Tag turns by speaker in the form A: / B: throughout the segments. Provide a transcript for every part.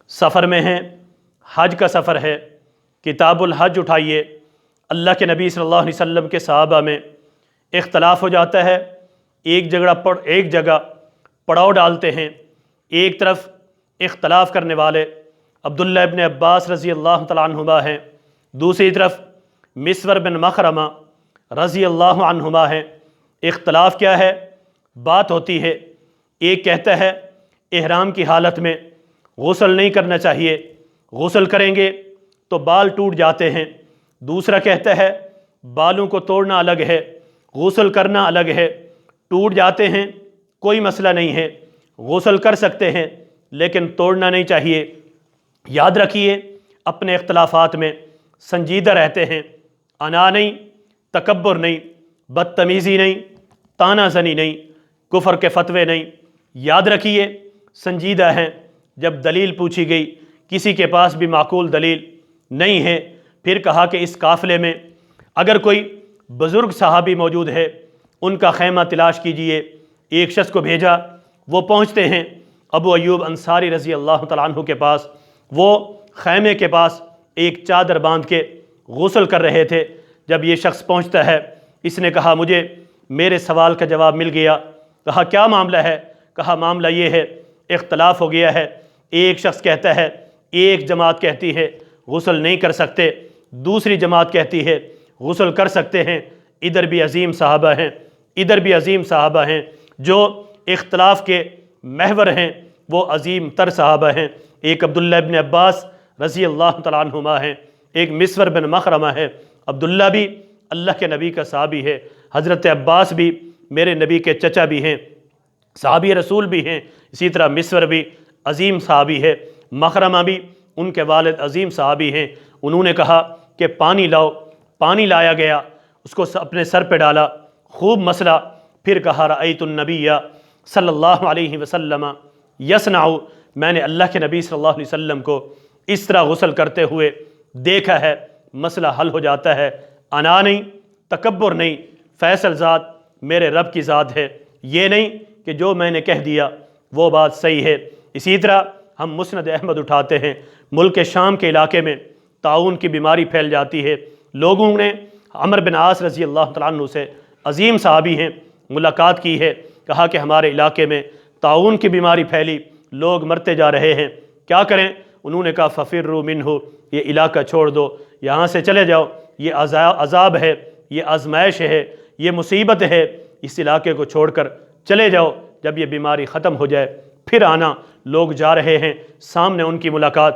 A: سفر میں ہیں، حج کا سفر ہے، کتاب الحج اٹھائیے۔ اللہ کے نبی صلی اللہ علیہ وسلم کے صحابہ میں اختلاف ہو جاتا ہے، ایک جگہ پڑاؤ ڈالتے ہیں۔ ایک طرف اختلاف کرنے والے عبداللہ ابن عباس رضی اللہ تعالیٰ عنہما ہیں، دوسری طرف مسور بن مخرمہ رضی اللہ عنہما ہیں۔ اختلاف کیا ہے؟ بات ہوتی ہے، ایک کہتا ہے احرام کی حالت میں غسل نہیں کرنا چاہیے، غسل کریں گے تو بال ٹوٹ جاتے ہیں۔ دوسرا کہتا ہے بالوں کو توڑنا الگ ہے، غسل کرنا الگ ہے، ٹوٹ جاتے ہیں کوئی مسئلہ نہیں ہے، غسل کر سکتے ہیں لیکن توڑنا نہیں چاہیے۔ یاد رکھیے اپنے اختلافات میں سنجیدہ رہتے ہیں، انا نہیں، تکبر نہیں، بدتمیزی نہیں، طعنہ زنی نہیں، کفر کے فتوے نہیں۔ یاد رکھیے سنجیدہ ہیں۔ جب دلیل پوچھی گئی، کسی کے پاس بھی معقول دلیل نہیں ہے، پھر کہا کہ اس قافلے میں اگر کوئی بزرگ صحابی موجود ہے ان کا خیمہ تلاش کیجئے۔ ایک شخص کو بھیجا، وہ پہنچتے ہیں ابو ایوب انصاری رضی اللہ تعالیٰ عنہ کے پاس۔ وہ خیمے کے پاس ایک چادر باندھ کے غسل کر رہے تھے۔ جب یہ شخص پہنچتا ہے، اس نے کہا مجھے میرے سوال کا جواب مل گیا۔ کہا کیا معاملہ ہے؟ کہا معاملہ یہ ہے، اختلاف ہو گیا ہے۔ ایک شخص کہتا ہے، ایک جماعت کہتی ہے غسل نہیں کر سکتے، دوسری جماعت کہتی ہے غسل کر سکتے ہیں۔ ادھر بھی عظیم صحابہ ہیں، ادھر بھی عظیم صحابہ ہیں۔ جو اختلاف کے محور ہیں وہ عظیم تر صحابہ ہیں۔ ایک عبداللہ ابن عباس رضی اللہ تعالیٰ عنہما ہیں، ایک مسور بن مخرمہ ہے۔ عبداللہ بھی اللہ کے نبی کا صحابی ہے، حضرت عباس بھی میرے نبی کے چچا بھی ہیں، صحابی رسول بھی ہیں۔ اسی طرح مسور بھی عظیم صحابی ہے، مخرمہ بھی ان کے والد عظیم صحابی ہیں۔ انہوں نے کہا کہ پانی لاؤ، پانی لایا گیا، اس کو اپنے سر پہ ڈالا، خوب مسلا، پھر کہا رأیت النبی صلی اللہ علیہ وسلم یصنع، میں نے اللہ کے نبی صلی اللہ علیہ وسلم کو اس طرح غسل کرتے ہوئے دیکھا ہے۔ مسئلہ حل ہو جاتا ہے۔ انا نہیں، تکبر نہیں، فیصل ذات میرے رب کی ذات ہے، یہ نہیں کہ جو میں نے کہہ دیا وہ بات صحیح ہے۔ اسی طرح ہم مسند احمد اٹھاتے ہیں، ملک شام کے علاقے میں طاعون کی بیماری پھیل جاتی ہے۔ لوگوں نے عمر بن عاص رضی اللہ تعالیٰ عنہ سے، عظیم صحابی ہیں، ملاقات کی ہے، کہا کہ ہمارے علاقے میں طاعون کی بیماری پھیلی، لوگ مرتے جا رہے ہیں، کیا کریں؟ انہوں نے کہا ففروا منہ، یہ علاقہ چھوڑ دو، یہاں سے چلے جاؤ، یہ عذاب ہے، یہ آزمائش ہے، یہ مصیبت ہے، اس علاقے کو چھوڑ کر چلے جاؤ، جب یہ بیماری ختم ہو جائے پھر آنا۔ لوگ جا رہے ہیں، سامنے ان کی ملاقات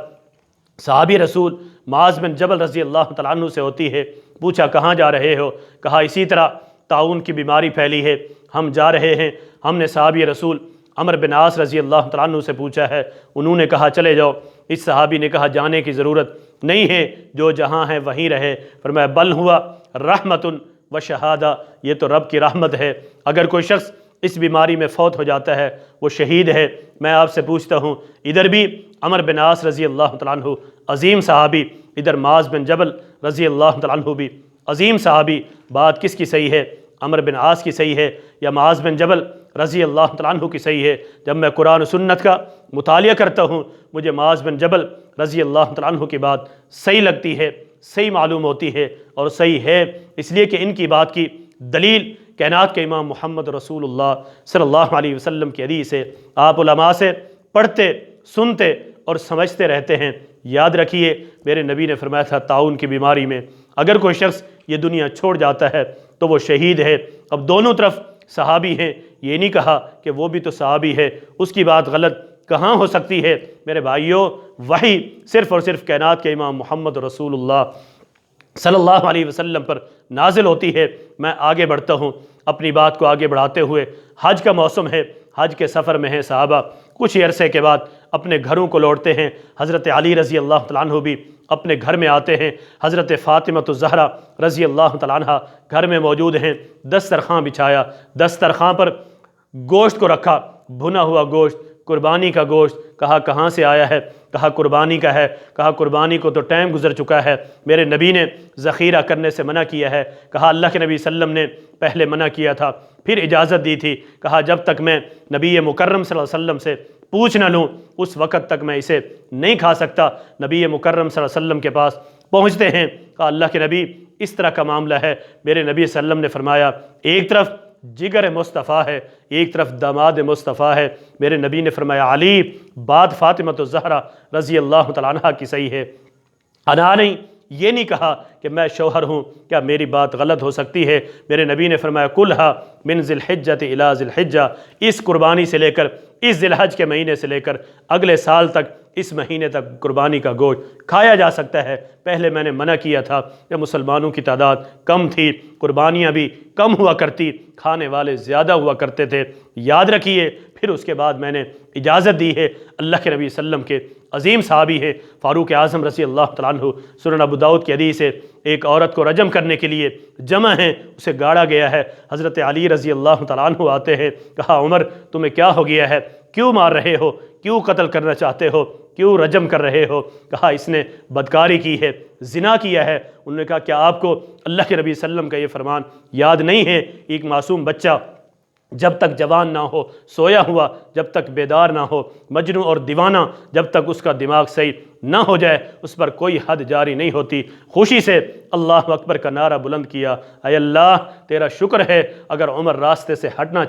A: صحابی رسول معاذ بن جبل رضی اللہ تعالیٰ عنہ سے ہوتی ہے۔ پوچھا کہاں جا رہے ہو؟ کہا اسی طرح طاعون کی بیماری پھیلی ہے، ہم جا رہے ہیں۔ ہم نے صحابی رسول عمر بن عاص رضی اللہ تعالیٰ عنہ سے پوچھا ہے، انہوں نے کہا چلے جاؤ۔ اس صحابی نے کہا جانے کی ضرورت نہیں ہے، جو جہاں ہے وہیں رہے۔ فرمایا بل ہوا رحمت و شہادہ، یہ تو رب کی رحمت ہے، اگر کوئی شخص اس بیماری میں فوت ہو جاتا ہے وہ شہید ہے۔ میں آپ سے پوچھتا ہوں، ادھر بھی عمر بن عاص رضی اللہ تعالیٰ عنہ عظیم صحابی، ادھر معاذ بن جبل رضی اللہ تعالیٰ عنہ بھی عظیم صحابی، بات کس کی صحیح ہے؟ عمر بن عاص کی صحیح ہے یا معاذ بن جبل رضی اللہ تعالیٰ عنہ کی صحیح ہے؟ جب میں قرآن و سنت کا مطالعہ کرتا ہوں مجھے معاذ بن جبل رضی اللہ تعالیٰ عنہ کی بات صحیح لگتی ہے، صحیح معلوم ہوتی ہے، اور صحیح ہے اس لیے کہ ان کی بات کی دلیل کائنات کے امام محمد رسول اللہ صلی اللہ علیہ وسلم کی حدیث ہے۔ آپ علماء سے پڑھتے، سنتے اور سمجھتے رہتے ہیں۔ یاد رکھیے میرے نبی نے فرمایا تھا طاعون کی بیماری میں اگر کوئی شخص یہ دنیا چھوڑ جاتا ہے تو وہ شہید ہے۔ اب دونوں طرف صحابی ہیں، یہ نہیں کہا کہ وہ بھی تو صحابی ہے، اس کی بات غلط کہاں ہو سکتی ہے؟ میرے بھائیوں، وحی صرف اور صرف کائنات کے امام محمد رسول اللہ صلی اللہ علیہ وسلم پر نازل ہوتی ہے۔ میں آگے بڑھتا ہوں اپنی بات کو آگے بڑھاتے ہوئے۔ حج کا موسم ہے، حج کے سفر میں ہیں صحابہ، کچھ ہی عرصے کے بعد اپنے گھروں کو لوٹتے ہیں۔ حضرت علی رضی اللہ تعالیٰ عنہ بھی اپنے گھر میں آتے ہیں، حضرت فاطمہ الزہرا رضی اللہ تعالیٰ عنہ گھر میں موجود ہیں۔ دسترخوان بچھایا، دسترخوان پر گوشت کو رکھا، بھنا ہوا گوشت، قربانی کا گوشت۔ کہا کہاں سے آیا ہے؟ کہا قربانی کا ہے۔ کہا قربانی کو تو ٹائم گزر چکا ہے، میرے نبی نے ذخیرہ کرنے سے منع کیا ہے۔ کہا اللہ کے نبی صلی اللہ علیہ وسلم نے پہلے منع کیا تھا، پھر اجازت دی تھی۔ کہا جب تک میں نبی مکرم صلی اللہ علیہ وسلم سے پوچھ نہ لوں اس وقت تک میں اسے نہیں کھا سکتا۔ نبی مکرم صلی اللہ علیہ وسلم کے پاس پہنچتے ہیں، کہا اللہ کے نبی اس طرح کا معاملہ ہے۔ میرے نبی صلی اللہ علیہ وسلم نے فرمایا ایک طرف جگر مصطفیٰ ہے، ایک طرف داماد مصطفیٰ ہے۔ میرے نبی نے فرمایا علی، بات فاطمہ الزہرا رضی اللہ تعالیٰ عنہ کی صحیح ہے، انا نہیں، یہ نہیں کہا کہ میں شوہر ہوں، کیا میری بات غلط ہو سکتی ہے؟ میرے نبی نے فرمایا کلھا من ذی الحجۃ الی ذی الحجہ، اس قربانی سے لے کر اس ذی الحج کے مہینے سے لے کر اگلے سال تک اس مہینے تک قربانی کا گوشت کھایا جا سکتا ہے۔ پہلے میں نے منع کیا تھا کہ مسلمانوں کی تعداد کم تھی، قربانیاں بھی کم ہوا کرتی، کھانے والے زیادہ ہوا کرتے تھے، یاد رکھیے۔ پھر اس کے بعد میں نے اجازت دی ہے۔ اللہ کے نبی صلی اللہ علیہ وسلم کے عظیم صحابی ہے فاروق اعظم رضی اللہ تعالیٰ عنہ، سنن ابو داؤد کی حدیث ہے، ایک عورت کو رجم کرنے کے لیے جمع ہیں، اسے گاڑا گیا ہے۔ حضرت علی رضی اللہ تعالیٰ عنہ آتے ہیں، کہا عمر تمہیں کیا ہو گیا ہے، کیوں مار رہے ہو، کیوں قتل کرنا چاہتے ہو، کیوں رجم کر رہے ہو؟ کہا اس نے بدکاری کی ہے، زنا کیا ہے۔ انہوں نے کہا کیا آپ کو اللہ کے نبی صلی اللہ علیہ وسلم کا یہ فرمان یاد نہیں ہے، ایک معصوم بچہ جب تک جوان نہ ہو، سویا ہوا جب تک بیدار نہ ہو، مجنون اور دیوانہ جب تک اس کا دماغ صحیح نہ ہو جائے، اس پر کوئی حد جاری نہیں ہوتی۔ خوشی سے اللہ اکبر کا نعرہ بلند کیا، اے اللہ تیرا شکر ہے، اگر عمر راستے سے ہٹنا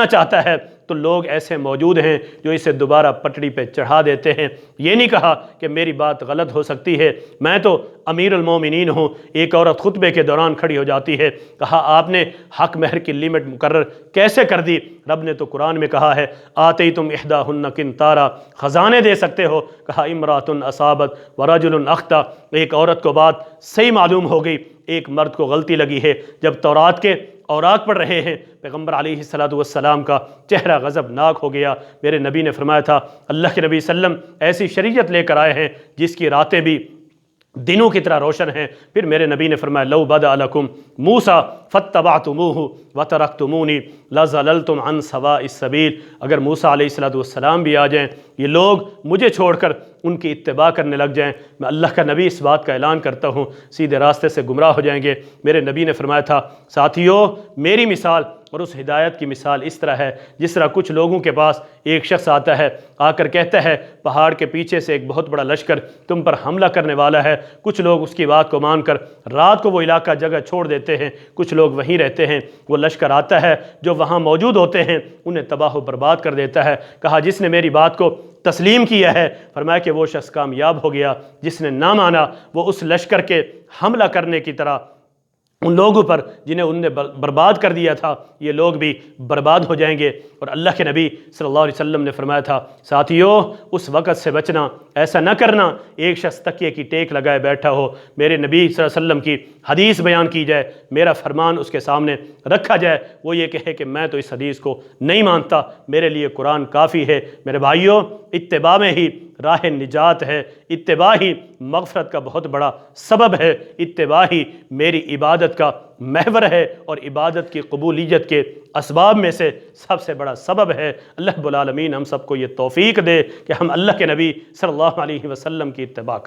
A: چاہتا ہے تو لوگ ایسے موجود ہیں جو اسے دوبارہ پٹڑی پہ چڑھا دیتے ہیں۔ یہ نہیں کہا کہ میری بات غلط ہو سکتی ہے، میں تو امیر المومنین ہوں۔ ایک عورت خطبے کے دوران کھڑی ہو جاتی ہے، کہا آپ نے حق مہر کی لیمٹ مقرر کیسے کر دی؟ رب نے تو قرآن میں کہا ہے آتیتم احداہن قنطارا، خزانے دے سکتے ہو۔ کہا امرات اصابت ورجل اخطا، ایک عورت کو بات صحیح معلوم ہو گئی، ایک مرد کو غلطی لگی ہے۔ جب تورات کے اوراق پڑھ رہے ہیں، پیغمبر علیہ السلام کا چہرہ غضبناک ہو گیا۔ میرے نبی نے فرمایا تھا اللہ کے نبی صلی اللہ علیہ وسلم ایسی شریعت لے کر آئے ہیں جس کی راتیں بھی دنوں کی طرح روشن ہیں۔ پھر میرے نبی نے فرمایا لو بدأ لکم موسیٰ فاتبعتموہ وترکتمونی لظللتم عن سواء السبیل، اگر موسیٰ علیہ السلام بھی آ جائیں، یہ لوگ مجھے چھوڑ کر ان کی اتباع کرنے لگ جائیں، میں اللہ کا نبی اس بات کا اعلان کرتا ہوں سیدھے راستے سے گمراہ ہو جائیں گے۔ میرے نبی نے فرمایا تھا ساتھیو میری مثال اور اس ہدایت کی مثال اس طرح ہے جس طرح کچھ لوگوں کے پاس ایک شخص آتا ہے، آ کر کہتا ہے پہاڑ کے پیچھے سے ایک بہت بڑا لشکر تم پر حملہ کرنے والا ہے۔ کچھ لوگ اس کی بات کو مان کر رات کو وہ علاقہ جگہ چھوڑ دیتے ہیں، کچھ لوگ وہیں رہتے ہیں۔ وہ لشکر آتا ہے، جو وہاں موجود ہوتے ہیں انہیں تباہ و برباد کر دیتا ہے۔ کہا جس نے میری بات کو تسلیم کیا ہے، فرمایا کہ وہ شخص کامیاب ہو گیا، جس نے نہ مانا وہ اس لشکر کے حملہ کرنے کی طرح ان لوگوں پر جنہیں ان نے برباد کر دیا تھا، یہ لوگ بھی برباد ہو جائیں گے۔ اور اللہ کے نبی صلی اللہ علیہ وسلم نے فرمایا تھا ساتھیو اس وقت سے بچنا، ایسا نہ کرنا ایک شخص تکیے کی ٹیک لگائے بیٹھا ہو، میرے نبی صلی اللہ علیہ وسلم کی حدیث بیان کی جائے، میرا فرمان اس کے سامنے رکھا جائے، وہ یہ کہے کہ میں تو اس حدیث کو نہیں مانتا، میرے لیے قرآن کافی ہے۔ میرے بھائیوں اتباع میں ہی راہ نجات ہے، اتباع ہی مغفرت کا بہت بڑا سبب ہے، اتباع ہی میری عبادت کا محور ہے اور عبادت کی قبولیت کے اسباب میں سے سب سے بڑا سبب ہے۔ اللہ رب العالمین ہم سب کو یہ توفیق دے کہ ہم اللہ کے نبی صلی اللہ علیہ وسلم کی اتباع کریں۔